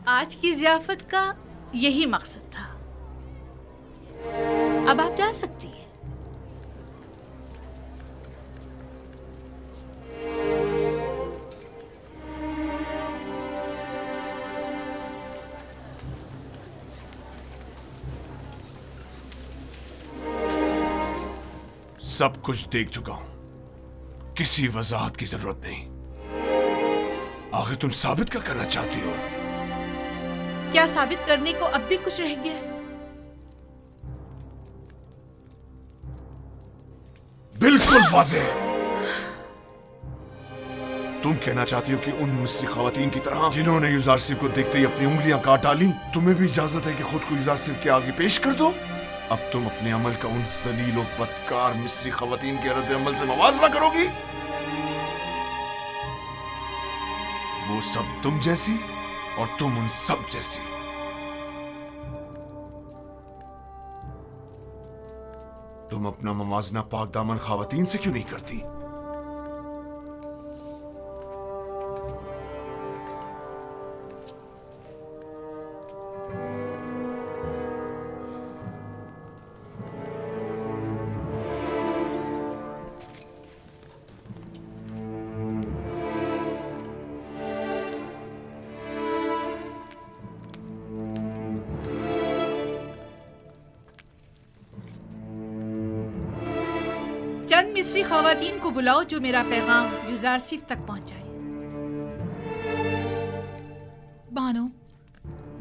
आज की ज़ियाफ़त का यही मकसद था। अब आप जा सकती हैं। सब कुछ देख चुका हूं, किसी वजाहत की जरूरत नहीं। आखिर तुम साबित क्या करना चाहती हो? क्या साबित करने को अब भी कुछ रह गया है? बिल्कुल वाज़ेह है। तुम कहना चाहती हो कि उन मिस्री खवातीन की तरह जिन्होंने यूजारसिफ को देखते ही अपनी उंगलियां काट डाली, तुम्हें भी इजाजत है कि खुद को यूजारसिफ के आगे पेश कर दो? अब तुम अपने अमल का उन जलील और बदकार मिस्री खवातीन के रद्द अमल से मवाजना करोगी? वो सब तुम जैसी और तुम उन सब जैसी। तुम अपना मवाजना पाक दामन खवातीन से क्यों नहीं करती? चंद मिस्री खवातीन को बुलाओ जो मेरा पैगाम यूजारसिफ तक पहुंचाए। बानो,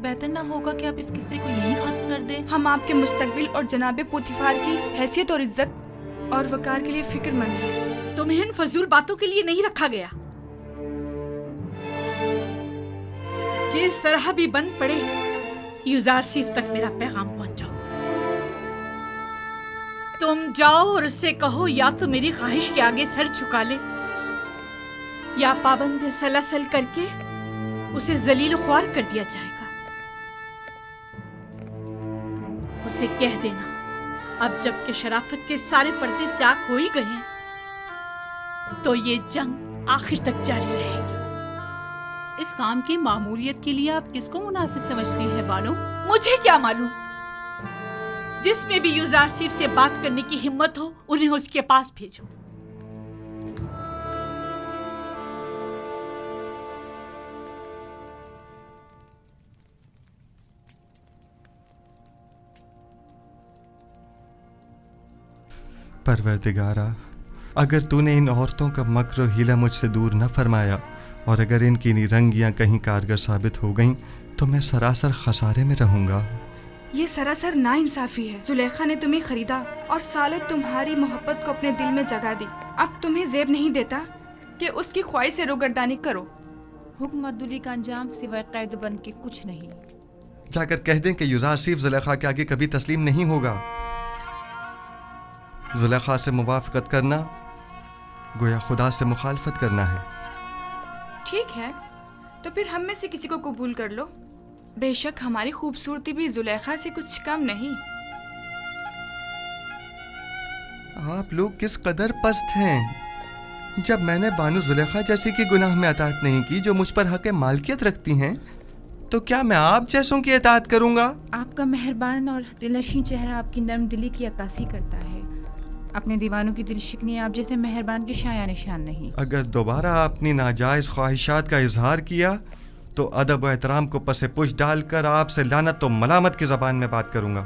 बेहतर ना होगा कि आप इस किस्से को यहीं खत्म कर दें? हम आपके मुस्तकबिल और जनाबे पोतीफार की हैसियत और इज्जत और वकार के लिए फिक्रमंद हैं। तुम्हें इन फजूल बातों के लिए नहीं रखा गया। जिस तरह भी बन पड़े, यूजारसिफ तक मेरा पैगाम पहुंचाओ। तुम जाओ और उससे कहो या तो मेरी ख्वाहिश के आगे सर झुका ले या पाबंद सलासल करके उसे जलील ख्वार कर दिया जाएगा। उसे कह देना, अब जबकि शराफत के सारे पर्दे चाक हो ही गए हैं, तो ये जंग आखिर तक जारी रहेगी। इस काम की मामूलियत के लिए आप किसको मुनासिब समझती हैं बानो? मुझे क्या मालूम। जिसमें भी यूजारसिफ से बात करने की हिम्मत हो, उन्हें उसके पास भेजो। परवरदिगारा, अगर तूने इन औरतों का मक्र और हीला मुझसे दूर न फरमाया और अगर इनकी निरंगियां कहीं कारगर साबित हो गईं, तो मैं सरासर खसारे में रहूंगा। ये सरासर नाइंसाफी है। जुलेखा ने तुम्हें खरीदा और सालों तुम्हारी मोहब्बत को अपने दिल में जगा दी। अब तुम्हें ज़ेब नहीं देता कि उसकी ख्वाहिश से रोगर्दानी करो। हुक्म अब्दुल्ली का अंजाम सिवाय कैद बन के कुछ नहीं। जाकर कह दें कि यूजारसिफ जुलेखा के आगे कभी तस्लीम नहीं होगा। जुलेखा से मुवाफकत करना गोया खुदा से मुखालफत करना है। ठीक है, तो फिर हम में से किसी को कबूल कर लो। बेशक हमारी खूबसूरती भी जुलेखा से कुछ कम नहीं। आप लोग किस कदर पस्त हैं। जब मैंने बानो जुलेखा जैसी की गुनाह में अताअत नहीं की जो मुझ पर हक मालकियत रखती हैं, तो क्या मैं आप जैसों की अताअत करूंगा? आपका मेहरबान और दिलनशीं चेहरा आपकी नर्म दिली की अक्कासी करता है। अपने दीवानों की दिलशिकनी आप जैसे मेहरबान के शाया निशान नहीं। अगर दोबारा अपनी नाजायज ख्वाहिशात का इजहार किया तो अदब व एहतराम को पसे पुश डालकर आपसे लानत तो मलामत की ज़बान में बात करूंगा।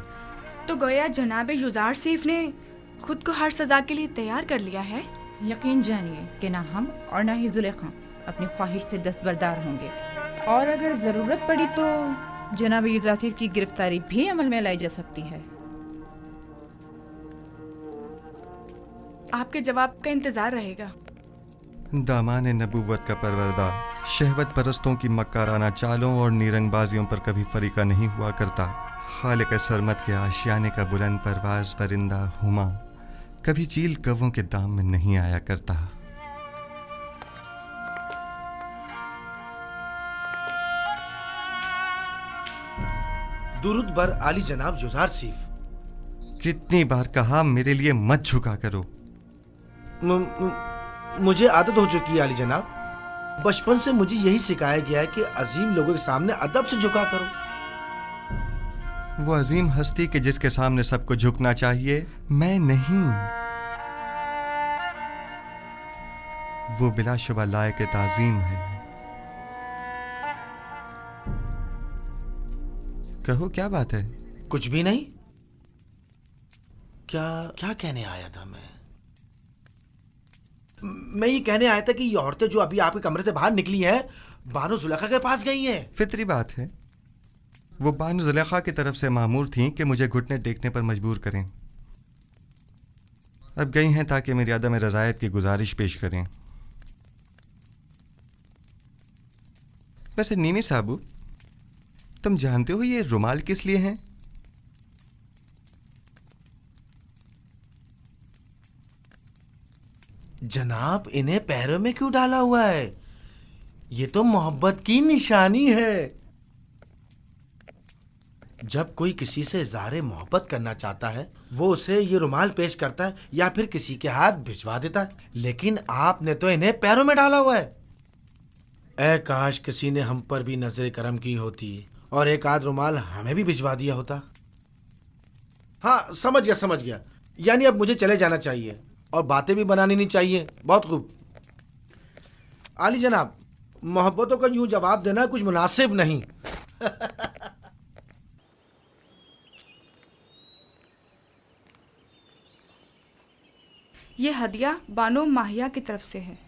तो गोया जनाब यूजारसिफ ने खुद को हर सजा के लिए तैयार कर लिया है। यकीन जानिए कि ना हम और ना ही जुलेखा अपनी ख्वाहिश से दस्तबरदार होंगे, और अगर ज़रूरत पड़ी तो जनाब यूजारसिफ की गिरफ्तारी भी अमल में लाई जा सकती है। आपके जवाब का इंतजार रहेगा। दामान नबूवत का परवरदा शहवत परस्तों की मक्काराना चालों और नीरंगबाजियों पर कभी फरीका नहीं हुआ करता। खालिक सरमत के आशियाने का बुलंद परवाज परिंदा हुमा कभी चील कव्वों के दाम में नहीं आया करता। दुरूद बर आली जनाब यूजारसिफ। कितनी बार कहा मेरे लिए मत झुका करो। मुझे आदत हो चुकी है आली जनाब। बचपन से मुझे यही सिखाया गया है कि अजीम लोगों के सामने अदब से झुका करो। वो अजीम हस्ती के जिसके सामने सबको झुकना चाहिए, मैं नहीं। वो बिलाशुबा लायक ताज़ीम है। कहो क्या बात है? कुछ भी नहीं। क्या क्या कहने आया था मैं ये कहने आया था कि ये औरतें जो अभी आपके कमरे से बाहर निकली हैं, बानो जुलेखा के पास गई हैं। फितरी बात है। वो बानो जुलेखा की तरफ से मामूर थीं कि मुझे घुटने टेकने पर मजबूर करें। अब गई हैं ताकि मेरी अदम रज़ायत की गुजारिश पेश करें। वैसे नीमी साहबू, तुम जानते हो ये रुमाल किस लिए हैं? जनाब, इन्हें पैरों में क्यों डाला हुआ है? ये तो मोहब्बत की निशानी है। जब कोई किसी से इज़हार मोहब्बत करना चाहता है, वो उसे ये रुमाल पेश करता है या फिर किसी के हाथ भिजवा देता है, लेकिन आपने तो इन्हें पैरों में डाला हुआ है। ऐ काश किसी ने हम पर भी नजर करम की होती और एक आध रुमाल हमें भी भिजवा दिया होता। हाँ, समझ गया। यानी अब मुझे चले जाना चाहिए और बातें भी बनानी नहीं चाहिए। बहुत खूब। आली जनाब, मोहब्बतों का यूं जवाब देना कुछ मुनासिब नहीं। ये हदिया बानो माहिया की तरफ से है।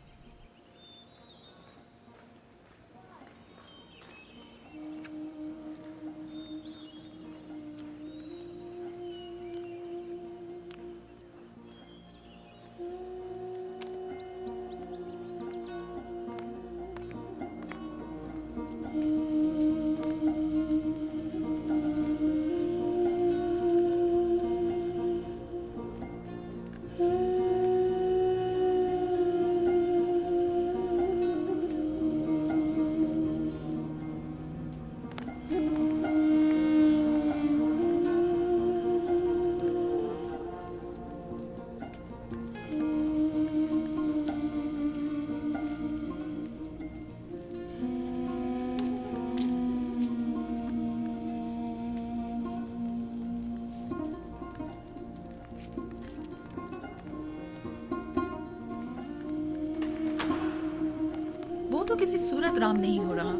वो तो किसी सूरत राम नहीं हो रहा।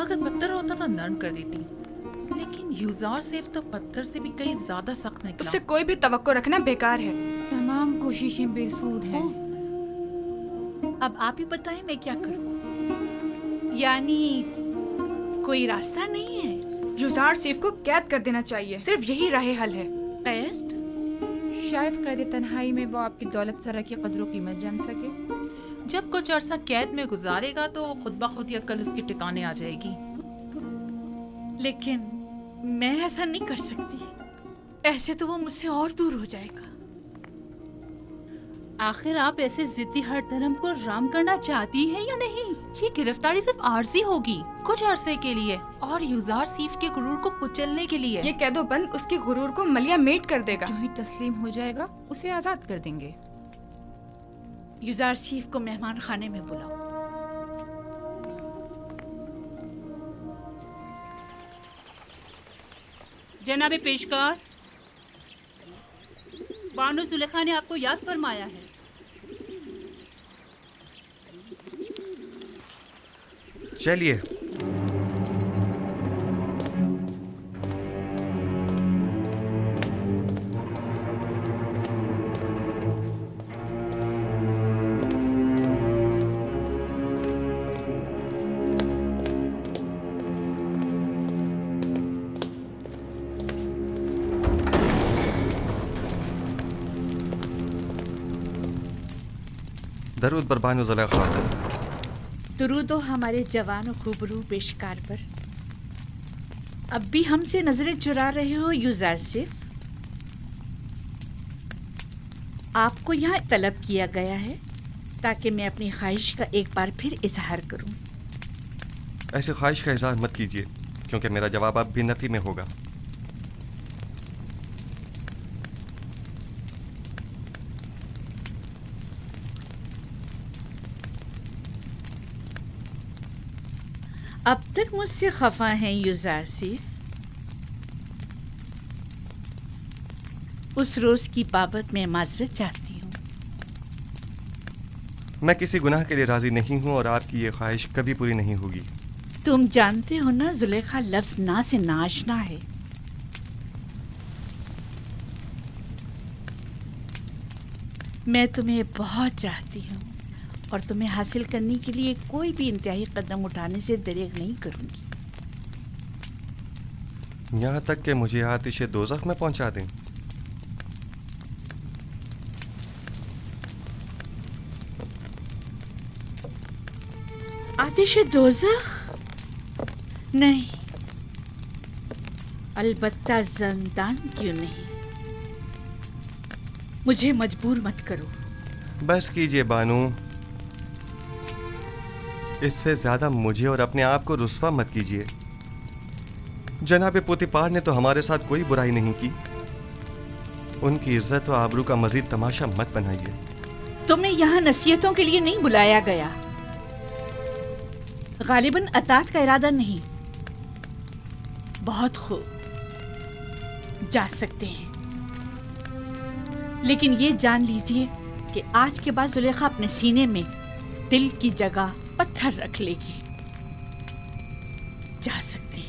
अगर पत्थर होता तो नरम कर देती, लेकिन यूजार सेफ तो पत्थर से भी कहीं ज्यादा सख्त निकला। उससे कोई भी तवक्को रखना बेकार है। तमाम कोशिशें बेसूद हैं। अब आप ही बताएं मैं क्या करूं? यानी कोई रास्ता नहीं है? युजार सीफ को कैद कर देना चाहिए। सिर्फ यही राह हल है। कैद? शायद कैद तन्हाई में वो आपकी दौलत सरा की कदर कीमत जान सके। जब कुछ अरसा कैद में गुजारेगा तो खुद ब खुद या कल उसके ठिकाने आ जाएगी। लेकिन मैं ऐसा नहीं कर सकती। ऐसे तो वो मुझसे और दूर हो जाएगा। आखिर आप ऐसे जिद्दी हर धर्म को राम करना चाहती हैं या नहीं? ये गिरफ्तारी सिर्फ आर्जी होगी, कुछ अरसे के लिए, और यूजार सीफ के गुरूर को कुचलने के लिए। ये कैदोबंद उसके गुरूर को मलिया मेट कर देगा। जो ही तस्लीम हो जाएगा उसे आजाद कर देंगे। यूजार सीफ को मेहमान खाने में बुलाओ। जनाबे पेशकार, बानो जुलेखा ने आपको याद फरमाया है। चलिए। दरूद बर बानो जुलेखा। दुरूद हो हमारे जवान और खूबरू पेशकार पर। अब भी हमसे नजरें चुरा रहे हो यूजार से। आपको यहाँ तलब किया गया है ताकि मैं अपनी ख्वाहिश का एक बार फिर इजहार करूं। ऐसे ख्वाहिश का इजहार मत कीजिए, क्योंकि मेरा जवाब अब भी नफी में होगा। अब तक मुझसे खफा हैं युजारसिफ? उस रोज की बाबत मैं माजरत चाहती हूँ। मैं किसी गुनाह के लिए राजी नहीं हूँ और आपकी ये ख्वाहिश कभी पूरी नहीं होगी। तुम जानते हो ना, जुलेखा लफ्ज ना से नाशना है। मैं तुम्हें बहुत चाहती हूँ और तुम्हें हासिल करने के लिए कोई भी इंतहाई कदम उठाने से दरेग नहीं करूँगी। यहाँ तक कि मुझे आतिश दोज़ख में पहुँचा दें। आतिश दोज़ख? नहीं, अलबत्ता ज़ंदान क्यों नहीं। मुझे मजबूर मत करो। बस कीजिए बानू, इससे ज्यादा मुझे और अपने आप को रुस्वा मत कीजिए। जनाब पोतीफार ने तो हमारे साथ कोई बुराई नहीं की। उनकी इज्जत और आबरू का मजीद तमाशा मत बनाइए। तुम्हें यहाँ नसीहतों के लिए नहीं बुलाया गया। गालिबन अतात का इरादा नहीं। बहुत खूब, जा सकते हैं, लेकिन ये जान लीजिए कि आज के बाद जुलेखा अपने सीने में दिल की जगह पत्थर रख लेगी। जा सकते हैं।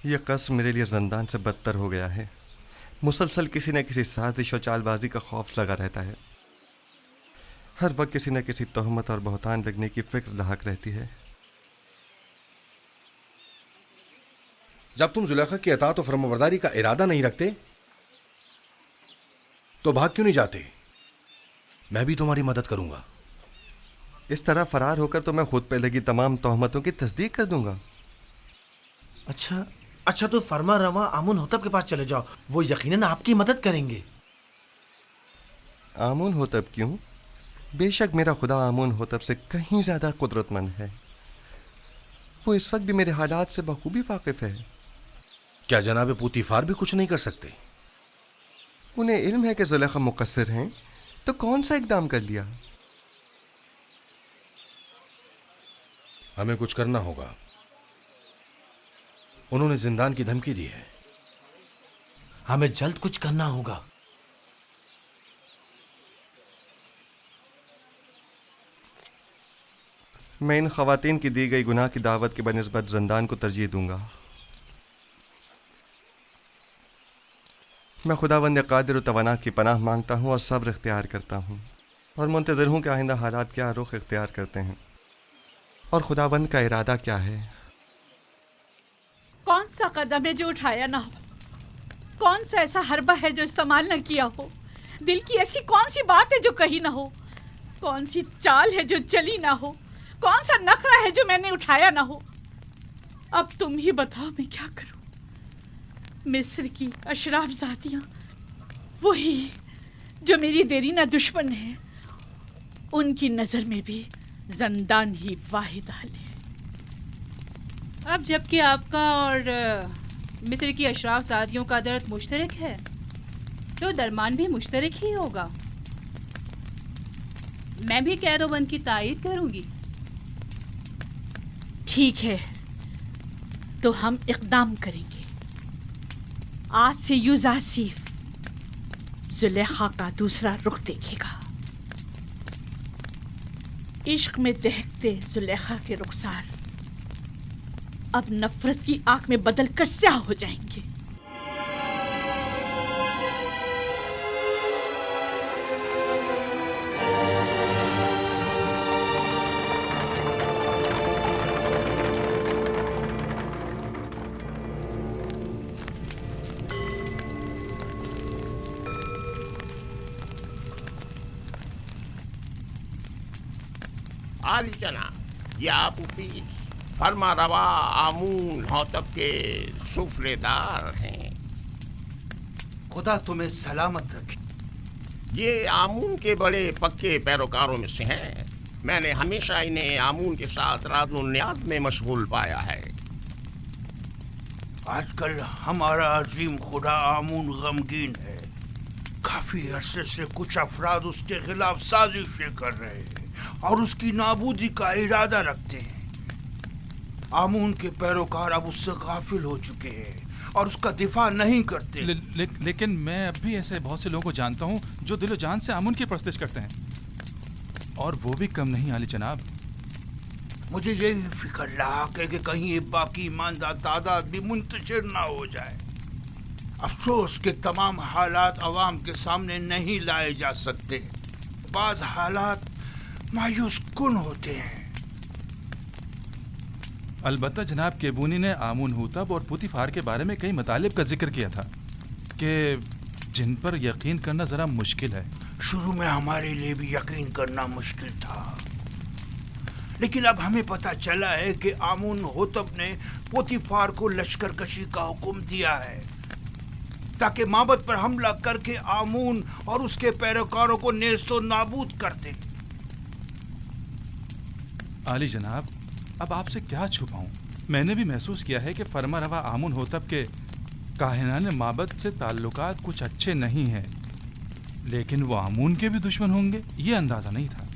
ये कसम मेरे लिए ज़ंदान से बदतर हो गया है। मुसलसल किसी न किसी साजिश और चालबाजी का खौफ लगा रहता है। हर वक्त किसी न किसी तोहमत और बहतान लगने की फिक्र लाहक रहती है। जब तुम जुलेखा की अताअत और फरमाबरदारी का इरादा नहीं रखते तो भाग क्यों नहीं जाते? मैं भी तुम्हारी मदद करूंगा। इस तरह फरार होकर तो मैं खुद पे लगी तमाम तोहमतों की तस्दीक कर दूंगा। अच्छा तो फरमा रवा आमुन होतब के पास चले जाओ, वो यकीनन आपकी मदद करेंगे। आमुन होतब क्यों? बेशक मेरा खुदा आमुन होतब से कहीं ज्यादा कुदरतमंद है। वो इस वक्त भी मेरे हालात से बखूबी वाकिफ है। क्या जनाब पोतीफार भी कुछ नहीं कर सकते? उन्हें इल्म है कि जुलेखा मुकस्सिर हैं, तो कौन सा इकदाम कर लिया? हमें कुछ करना होगा। उन्होंने जिंदान की धमकी दी है। हमें जल्द कुछ करना होगा। मैं इन खवातीन की दी गई गुनाह की दावत के बनिस्बत जिंदान को तरजीह दूंगा। मैं खुदावंद कादिर व तवाना की पनाह मांगता हूँ और सब्र इख्तियार करता हूँ और मुंतज़िर हूँ कि आइंदा हालात क्या रुख इख्तियार करते हैं और खुदावंद का इरादा क्या है। कौन सा कदम है जो उठाया ना हो? कौन सा ऐसा हरबा है जो इस्तेमाल न किया हो? दिल की ऐसी कौन सी बात है जो कही ना हो? कौन सी चाल है जो चली ना हो? कौन सा नखरा है जो मैंने उठाया ना हो? अब तुम ही बताओ मैं क्या करूं? मिस्र की अशराफ ज़ातियां, वही जो मेरी देरीना दुश्मन है, उनकी नज़र में भी ज़ंदान ही वाहिद हल है। अब जबकि आपका और मिस्र की अशराफ सादियों का दर्द मुश्तरक है, तो दरमान भी मुश्तरक ही होगा। मैं भी कैदोबंद की तायीद करूंगी। ठीक है, तो हम इक़दाम करेंगे। आज से युजासिफ जुलेखा का दूसरा रुख देखेगा। इश्क में दहकते जुलेखा के रुखसार अब नफरत की आंख में बदल कर स्याह हो जाएंगे। आली जनाब या पुपी फरमा रवा आमून हौतब के सुफलेदार हैं। खुदा तुम्हें सलामत रखे। ये आमून के बड़े पक्के पैरोकारों में से हैं। मैंने हमेशा इन्हें आमून के साथ राज़ो न्याज़ में मशगूल पाया है। आजकल हमारा अजीम खुदा आमून गमगीन है। काफी अरसे से कुछ अफराद उसके खिलाफ साजिशें कर रहे हैं और उसकी नाबूदी का इरादा रखते हैं। आमून के पैरोकार अब उससे गाफिल हो चुके हैं और उसका दिफा नहीं करते। लेकिन मैं अब भी ऐसे बहुत से लोगों को जानता हूँ जो दिलो जान से आमून की परस्तिश करते हैं, और वो भी कम नहीं आली जनाब। मुझे यही फिक्र रहा कि कहीं ये बाकी ईमानदार तादाद भी मुंतशिर ना हो जाए। अफसोस के तमाम हालात अवाम के सामने नहीं लाए जा सकते। बाज़ हालात मायूस कुन होते हैं। अलबत्ता जनाब केबूनी ने आमून हुतब और पुतीफार के बारे में कई मतालिब का जिक्र किया था कि जिन पर यकीन करना ज़रा मुश्किल है। शुरू में हमारे लिए भी यकीन करना मुश्किल था, लेकिन अब हमें पता चला है कि आमून होतब ने पोतीफार को लश्कर कशी का हुक्म दिया है ताकि माबद पर हमला करके आमून और उसके पैरोकारों को नेस्तो नाबूद कर दे। आली जनाब, अब आपसे क्या छुपाऊं? मैंने भी महसूस किया है कि फरमा रवा आमून होतब के काहिनाने माबद से ताल्लुकात कुछ अच्छे नहीं हैं, लेकिन वो आमून के भी दुश्मन होंगे ये अंदाज़ा नहीं था।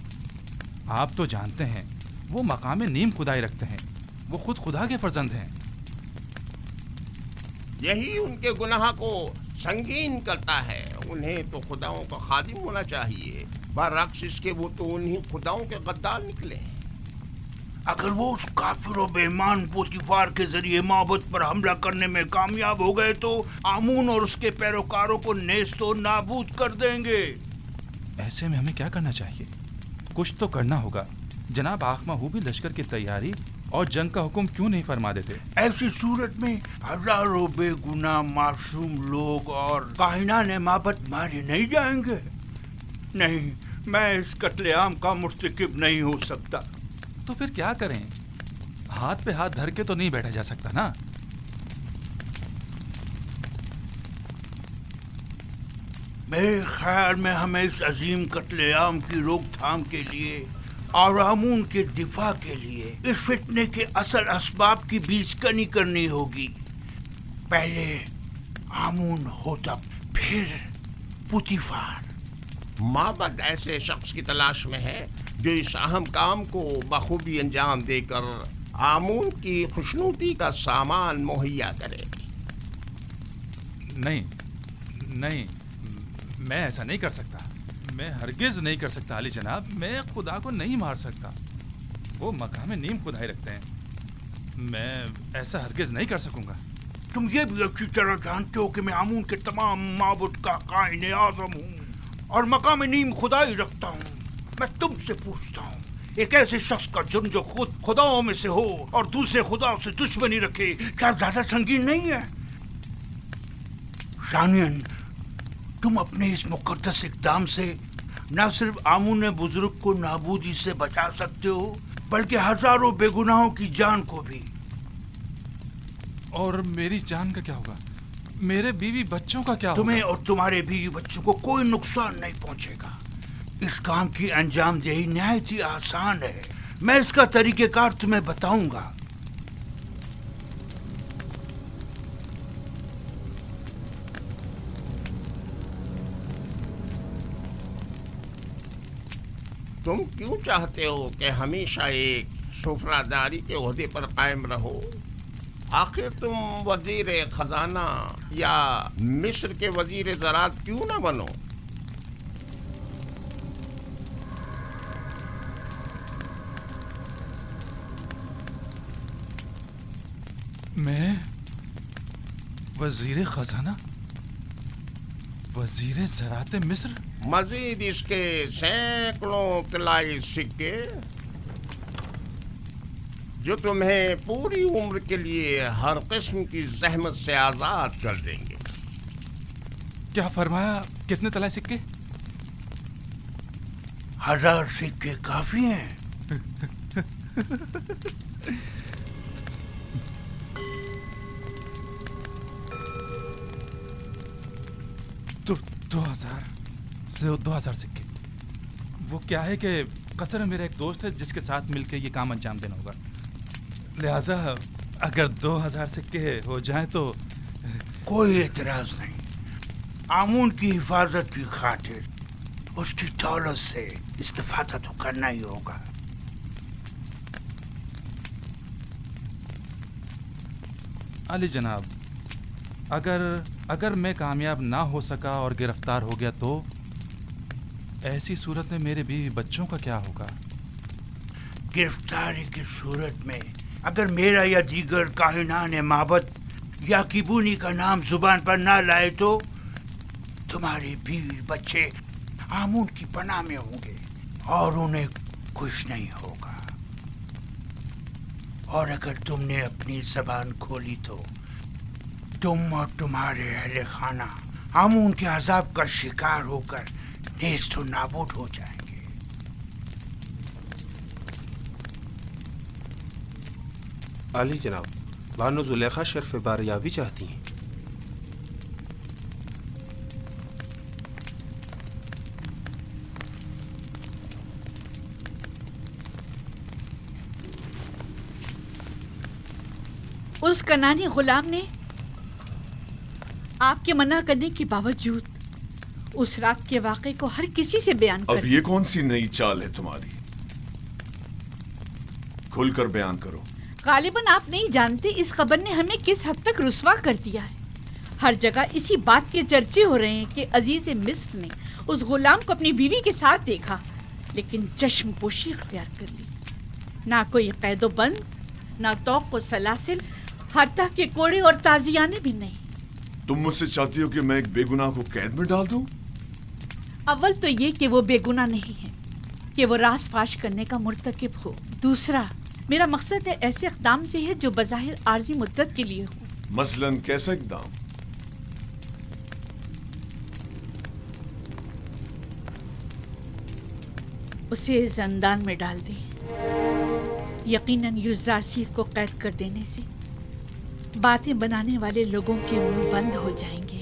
आप तो जानते हैं वो मकाम नीम खुदाई रखते हैं, वो खुद खुदा के फर्जंद हैं। यही उनके गुनाह को संगीन करता है। उन्हें तो खुदाओं का खादिम होना चाहिए, बरअक्स इसके वो तो उन्हीं खुदाओं के गद्दार निकले। अगर वो उस काफिर और बेईमान पोतीफार के जरिए माबद पर हमला करने में कामयाब हो गए तो आमून और उसके पैरोकारों को नेस्तो नाबूद कर देंगे। ऐसे में हमें क्या करना चाहिए? कुछ तो करना होगा। जनाब आखमाहू भी लश्कर की तैयारी और जंग का हुक्म क्यों नहीं फरमा देते? ऐसी सूरत में हजारों बेगुनाह मासूम लोग और काहिनाने माबद मारे नहीं जाएंगे। नहीं, मैं इस कत्लेआम का मुर्तकिब नहीं हो सकता। तो फिर क्या करें? हाथ पे हाथ धर के तो नहीं बैठा जा सकता ना। मेरे ख्याल में हमें इस अजीम कत्लेआम की रोकथाम के लिए और आमून के दिफा के लिए इस फितने के असल असबाब की बीजकनी करनी होगी। पहले आमून होतब, फिर पुतीफार। माबद ऐसे शख्स की तलाश में है जो इस अहम काम को बखूबी अंजाम देकर आमून की खुशनुदी का सामान मुहैया करे। नहीं नहीं, मैं ऐसा नहीं कर सकता। मैं हरगिज नहीं कर सकता अली जनाब। मैं खुदा को नहीं मार सकता। वो मकाम नीम खुदाई रखते हैं। मैं ऐसा हरगिज नहीं कर सकूंगा। तुम ये भी अच्छी तरह जानते हो कि मैं आमून के तमाम माबुद का कायने आज़म हूँ और मकाम नीम खुदाई रखता हूँ। मैं तुमसे पूछता हूँ, एक ऐसे शख्स का जुर्म जो खुद खुदाओं में से हो और दूसरे खुदाओं से दुश्मनी रखे, क्या ज्यादा संगीन नहीं है? शानियन, तुम अपने इस मुकद्दस इक़दाम से न सिर्फ आमून बुजुर्ग को नाबूदी से बचा सकते हो बल्कि हजारों बेगुनाहों की जान को भी। और मेरी जान का क्या होगा? मेरे बीवी बच्चों का क्या तुम्हें होगा? और तुम्हारे बीवी बच्चों को कोई नुकसान नहीं पहुंचेगा। इस काम की अंजामदेही निहायत ही आसान है। मैं इसका तरीकेकार तुम्हें बताऊंगा। तुम क्यों चाहते हो कि हमेशा एक सुफरादारी के ओहदे पर कायम रहो? आखिर तुम वजीर खजाना या मिस्र के वजीर ज़राअत क्यों ना बनो? मैं वजीर खजाना, वजीर ज़राअत मिस्र? मजीद इसके सैकड़ों तिलाई सिक्के जो तुम्हें पूरी उम्र के लिए हर किस्म की जहमत से आजाद कर देंगे। क्या फरमाया? कितने तलाए सिक्के? 1000 सिक्के काफी हैं। दो हजार से 2000 सिक्के। वो क्या है कि कतर में मेरा एक दोस्त है जिसके साथ मिलकर ये काम अंजाम देना होगा, लिहाजा अगर 2000 सिक्के हो जाए तो। कोई एतराज नहीं। आमून की हिफाजत की खातिर उसकी दौलत से इस्तेफादा तो करना ही होगा। अली जनाब, अगर मैं कामयाब ना हो सका और गिरफ्तार हो गया तो ऐसी सूरत में मेरे बीवी बच्चों का क्या होगा? गिरफ्तारी की सूरत में अगर मेरा या दीगर काहिनान माबद या किबूनी का नाम जुबान पर ना लाए तो तुम्हारे बीवी बच्चे आमून की पनाह में होंगे और उन्हें कुछ नहीं होगा। और अगर तुमने अपनी जबान खोली तो तुम और तुम्हारे अहले खाना आमून के अजाब का शिकार होकर नेस्त और नाबूद हो जाएंगे। आली जनाब, बानो जुलेखा शर्फ बारियाबी चाहती हैं। उस कनानी गुलाम ने आपके मना करने के बावजूद उस रात के वाक़े को हर किसी से बयान कर अब ये कौन सी नई चाल है तुम्हारी? खुलकर बयान करो। गालिबन आप नहीं जानते इस खबर ने हमें किस हद तक रुस्वा कर दिया है। हर जगह इसी बात के चर्चे हो रहे हैं कि अजीज मिस्र ने उस गुलाम को अपनी बीवी के साथ देखा, लेकिन चश्मपोशी इख्तियार कर ली। ना कोई कैदो बंद, ना तौक़ व सलासिल, हत्ता के कोड़े और ताजियाने भी नहीं। तुम मुझसे चाहती हो कि मैं एक बेगुनाह को कैद में डाल दूं? अव्वल तो ये कि वो बेगुनाह नहीं है, कि वो राज फाश करने का मुर्तकिब हो। दूसरा, मेरा मकसद है ऐसे इक़दाम से है जो बज़ाहिर आर्जी मुद्दत के लिए हो। मसलन कैसा इक़दाम? उसे ज़ंदान में डाल दें। यकीनन युज़ारसीफ को कैद कर देने से बातें बनाने वाले लोगों के मुंह बंद हो जाएंगे।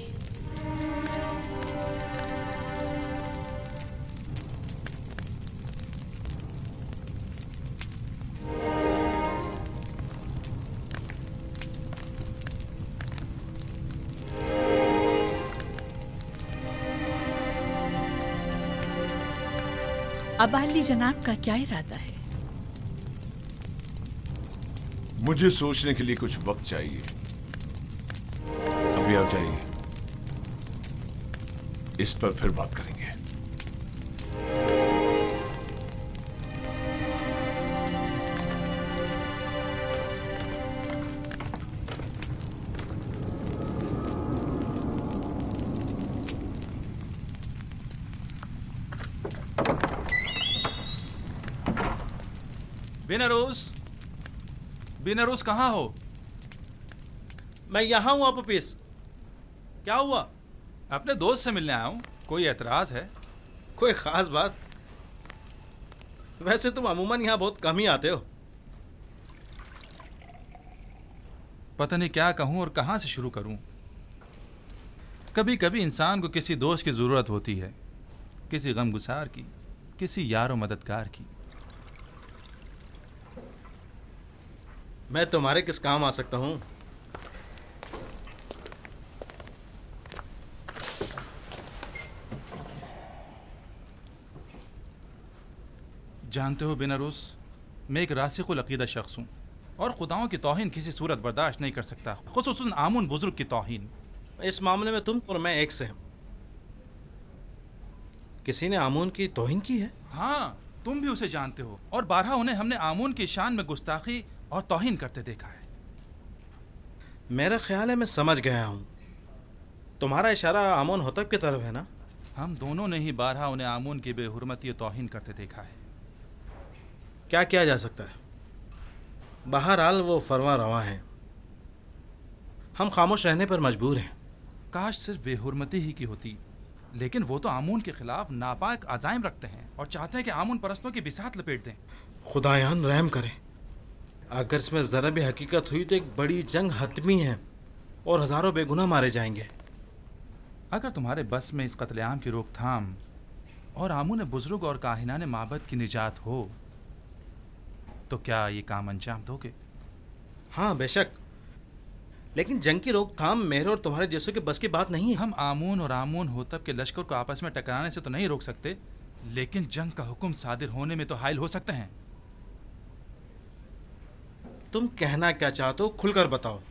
अब अली जनाब का क्या इरादा है? मुझे सोचने के लिए कुछ वक्त चाहिए। अभी आ जाइए, इस पर फिर बात करेंगे। बिनरोज कहाँ हो? मैं यहाँ हूँ अपोपिस। क्या हुआ? अपने दोस्त से मिलने आया हूँ। कोई एतराज है? कोई ख़ास बात? वैसे तुम अमूमन यहाँ बहुत कम ही आते हो। पता नहीं क्या कहूँ और कहाँ से शुरू करूँ। कभी कभी इंसान को किसी दोस्त की ज़रूरत होती है, किसी गमगुसार की, किसी यार व मददगार की। मैं तुम्हारे किस काम आ सकता हूँ? जानते हो बिनरोज, मैं एक रासिकुल अकीदा शख्स हूँ और खुदाओं की तौहीन किसी सूरत बर्दाश्त नहीं कर सकता, खुसूसन आमुन बुजुर्ग की तौहीन। इस मामले में तुम और मैं एक से हैं। किसी ने आमून की तौहीन की है? हाँ, तुम भी उसे जानते हो और बारहा उन्हें हमने आमून की शान में गुस्ताखी और तौहीन करते देखा है। मेरा ख्याल है मैं समझ गया हूँ। तुम्हारा इशारा आमून होतब की तरफ है ना? हम दोनों ने ही बारहा उन्हें आमून की बेहुरमती और तौहीन करते देखा है। क्या किया जा सकता है? बहरहाल वो फरवा रवा हैं। हम खामोश रहने पर मजबूर हैं। काश सिर्फ बेहुरमती ही की होती, लेकिन वो तो आमून के खिलाफ नापाक अजाइम रखते हैं और चाहते हैं कि आमून परस्तों की बिसात लपेट दें। खुदायान रहम करे। अगर इसमें ज़रा भी हकीकत हुई तो एक बड़ी जंग हतमी है और हज़ारों बेगुनाह मारे जाएंगे। अगर तुम्हारे बस में इस कत्लेआम की रोकथाम और आमून बुजुर्ग और काहिनान माबद की निजात हो तो क्या ये काम अंजाम दोगे? हाँ बेशक, लेकिन जंग की रोकथाम मेरे और तुम्हारे जैसों के बस की बात नहीं है। हम आमून और आमून होतब के लश्कर को आपस में टकराने से तो नहीं रोक सकते, लेकिन जंग का हुक्म सादिर होने में तो हायल हो सकते हैं। तुम कहना क्या चाहते हो खुलकर बताओ।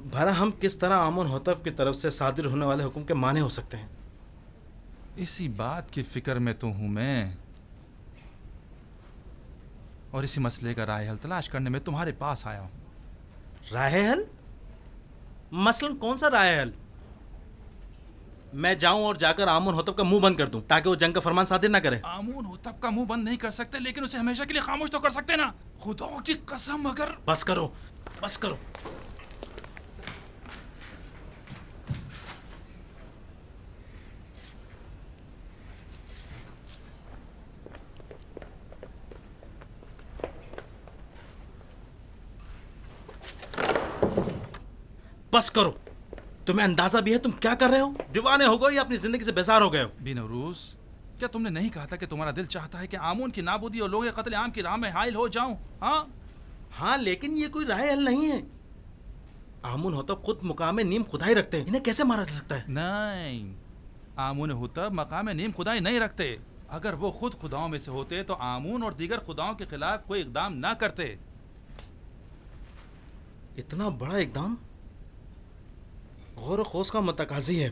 भला हम किस तरह आमून होतब की तरफ से सादिर होने वाले हुक्म के माने हो सकते हैं? इसी बात की फिक्र में तो हूं मैं, और इसी मसले का राय हल तलाश करने में तुम्हारे पास आया हूं। राय हल? मसलन कौन सा राय हल? मैं जाऊं और जाकर आमून होतब का मुंह बंद कर दूं ताकि वो जंग का फरमान सादिर ना करे? आमून होतब का मुंह बंद नहीं कर सकते, लेकिन उसे हमेशा के लिए खामोश तो कर सकते ना। खुदा की कसम, अगर बस करो, बस करो। बस करो। तुम्हें अंदाजा भी है तुम क्या कर रहे हो? दीवाने हो गए या अपनी जिंदगी से बेजार हो गए हो? बिनौरूस, क्या तुमने नहीं कहा था कि तुम्हारा दिल चाहता है कि आमून की नाबूदी और लोग कत्ल आम की राह में हायल हो जाऊं? हाँ, लेकिन ये कोई राय हल नहीं है। आमून होतब खुद मुकाम नीम खुदाई रखते हैं, इन्हें कैसे मारा जा सकता है? नहीं, आमून होतब मकाम नीम खुदाई नहीं रखते। अगर वो खुद खुदाओं में से होते तो आमून और दीगर खुदाओं के खिलाफ कोई इकदाम ना करते। इतना बड़ा इकदाम गौर खोज का मुतकाजी है।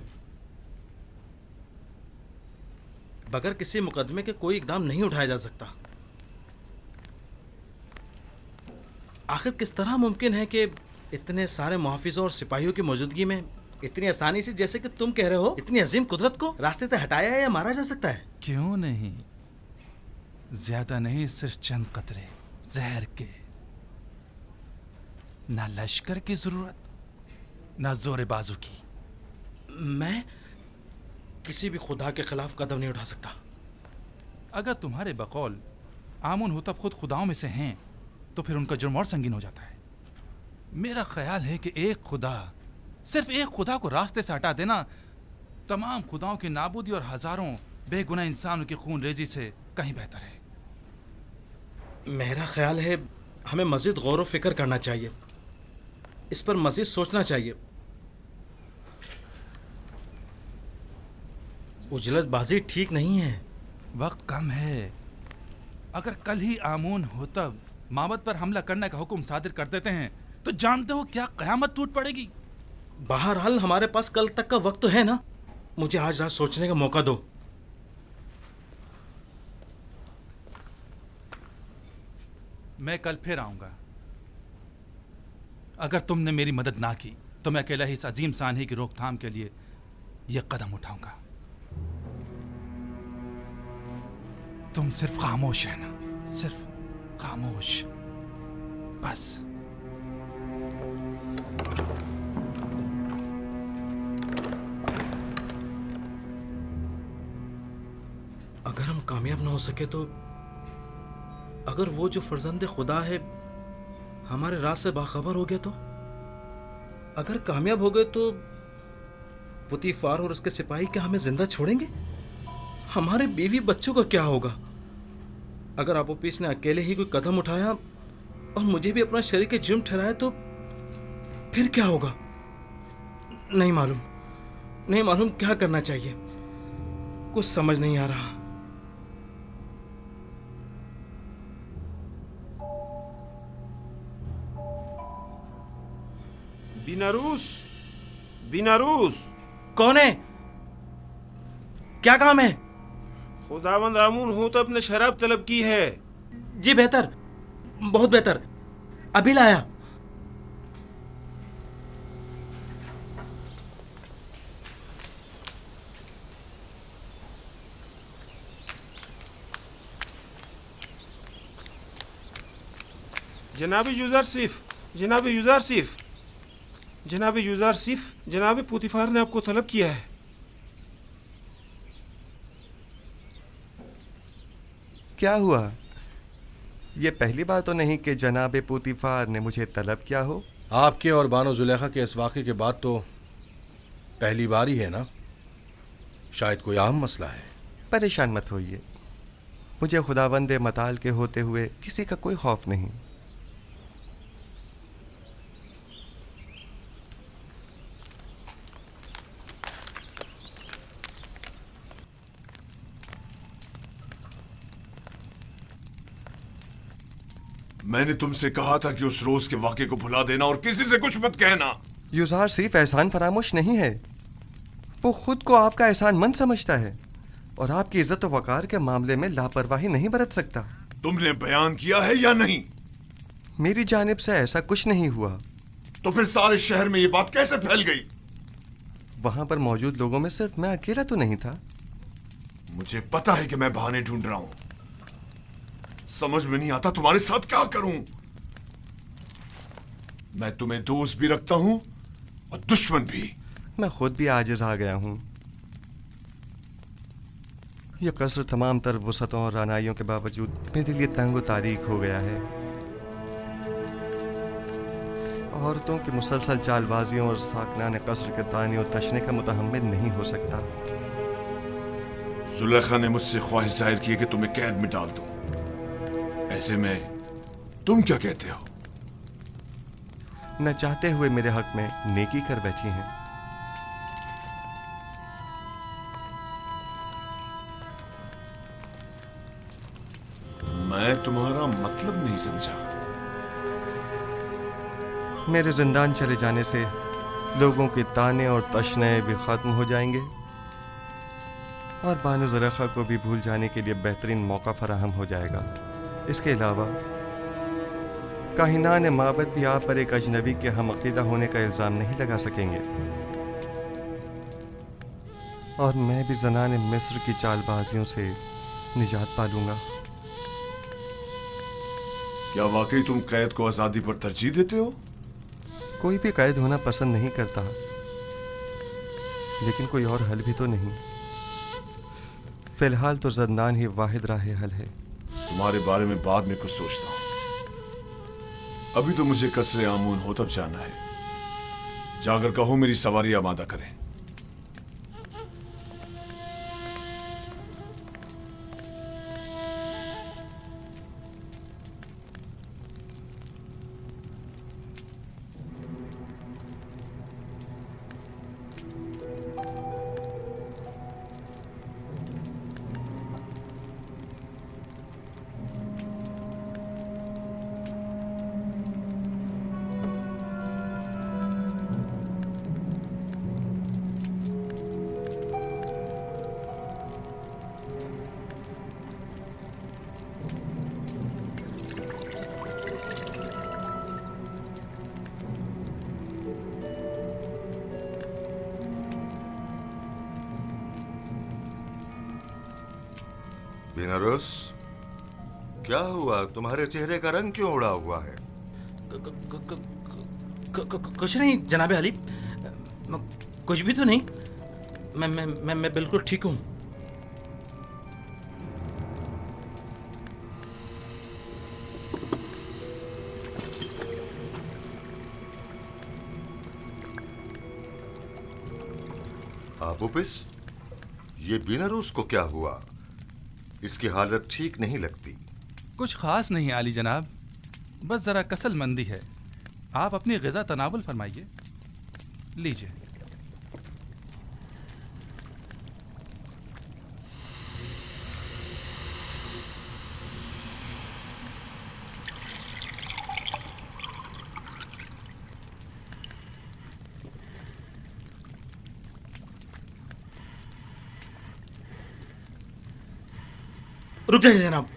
बगैर किसी मुकदमे के कोई इकदाम नहीं उठाया जा सकता। आखिर किस तरह मुमकिन है कि इतने सारे मुहाफिजों और सिपाहियों की मौजूदगी में इतनी आसानी से, जैसे कि तुम कह रहे हो, इतनी अजीम कुदरत को रास्ते से हटाया या मारा जा सकता है? क्यों नहीं, ज्यादा नहीं, सिर्फ चंद कतरे जहर के। ना लश्कर की जरूरत, ना जोर बाजू की। मैं किसी भी खुदा के खिलाफ कदम नहीं उठा सकता। अगर तुम्हारे बकौल आमून होतब खुद खुदाओं में से हैं तो फिर उनका जुर्म और संगीन हो जाता है। मेरा ख्याल है कि एक खुदा, सिर्फ एक खुदा को रास्ते से हटा देना तमाम खुदाओं की नाबूदी और हजारों बेगुनाह इंसानों की खून रेजी से कहीं बेहतर है। मेरा ख्याल है हमें मजीद गौर व फिक्र करना चाहिए, इस पर मजीद सोचना चाहिए। उजलतबाजी ठीक नहीं है। वक्त कम है। अगर कल ही आमून होतब माबद पर हमला करने का हुक्म सादिर कर देते हैं तो जानते हो क्या कयामत टूट पड़ेगी। बहरहाल हमारे पास कल तक का वक्त तो है ना। मुझे आज रात सोचने का मौका दो। मैं कल फिर आऊंगा। अगर तुमने मेरी मदद ना की तो मैं अकेला ही इस अजीम सानही की रोकथाम के लिए यह कदम उठाऊंगा। तुम सिर्फ खामोश रहना, सिर्फ खामोश, बस। अगर हम कामयाब ना हो सके तो, अगर वो जो फर्जंद खुदा है हमारे राज से बाखबर हो गया तो, अगर कामयाब हो गए तो पुतीफार और उसके सिपाही क्या हमें जिंदा छोड़ेंगे? हमारे बीवी बच्चों का क्या होगा? अगर आपोपीस ने अकेले ही कोई कदम उठाया और मुझे भी अपना शरीक जुर्म ठहराया तो फिर क्या होगा? नहीं मालूम क्या करना चाहिए। कुछ समझ नहीं आ रहा। बिनारूस कौन है? क्या काम है? खुदावंद आमून होतब ने शराब तलब की है। जी बेहतर, बहुत बेहतर, अभी लाया। जनाब यूज़रसिफ, जनाब पुतीफार ने आपको तलब किया है। क्या हुआ? ये पहली बार तो नहीं कि जनाब पुतीफार ने मुझे तलब किया हो। आपके और बानो जुलेखा के इस वाक़े के बाद तो पहली बार ही है ना? शायद कोई अहम मसला है। परेशान मत होइए, मुझे खुदावंद मताल के होते हुए किसी का कोई खौफ नहीं। मैंने तुमसे कहा था कि उस रोज के वाक़े को भुला देना और किसी से कुछ मत कहना। युजार सिर्फ एहसान फरामोश नहीं है, वो खुद को आपका एहसानमंद समझता है और आपकी इज्जत और वकार के मामले में लापरवाही नहीं बरत सकता। तुमने बयान किया है या नहीं? मेरी जानिब से ऐसा कुछ नहीं हुआ। तो फिर सारे शहर में ये बात कैसे फैल गई? वहां पर मौजूद लोगों में सिर्फ मैं अकेला तो नहीं था। मुझे पता है कि मैं बहाने ढूंढ रहा हूं। समझ में नहीं आता तुम्हारे साथ क्या करूं। मैं तुम्हें दोस्त भी रखता हूं और दुश्मन भी। मैं खुद भी आजिज आ गया हूं। यह कसर तमाम तर वसतों और रानाइयों के बावजूद मेरे लिए तंग तारीख हो गया है। औरतों की मुसलसल चालबाजियों और साकनान कसर के ताने और तशने का मुतहम्मिल नहीं हो सकता। जुलेखा ने मुझसे ख्वाहिश जाहिर की कि तुम्हें कैद में डाल दूं। ऐसे में तुम क्या कहते हो? न चाहते हुए मेरे हक में नेकी कर बैठी हैं। मैं तुम्हारा मतलब नहीं समझा। मेरे जिंदान चले जाने से लोगों के ताने और तशने भी खत्म हो जाएंगे और बानो ज़ुलेखा को भी भूल जाने के लिए बेहतरीन मौका फराहम हो जाएगा। इसके अलावा काहिनान माबद भी आप पर एक अजनबी के हम अकीदा होने का इल्ज़ाम नहीं लगा सकेंगे और मैं भी ज़नान मिस्र की चालबाजियों से निजात पा लूंगा। क्या वाकई तुम कैद को आज़ादी पर तरजीह देते हो? कोई भी कैद होना पसंद नहीं करता, लेकिन कोई और हल भी तो नहीं। फिलहाल तो ज़ंदान ही वाहिद राह हल है। तुम्हारे बारे में बाद में कुछ सोचता हूं। अभी तो मुझे कसरे आमून होतब जाना है। जाकर कहो मेरी सवारी आमादा करें। बिनारस, क्या हुआ? तुम्हारे चेहरे का रंग क्यों उड़ा हुआ है? कुछ नहीं जनाबे अली, कुछ भी तो नहीं। मैं बिल्कुल ठीक हूँ। आबूपिस, ये बिनारस को क्या हुआ? इसकी हालत ठीक नहीं लगती। कुछ खास नहीं आली जनाब, बस जरा कसलमंदी है। आप अपनी ग़िज़ा तनावुल फरमाइए। लीजिए। रुक जाइए जनाब।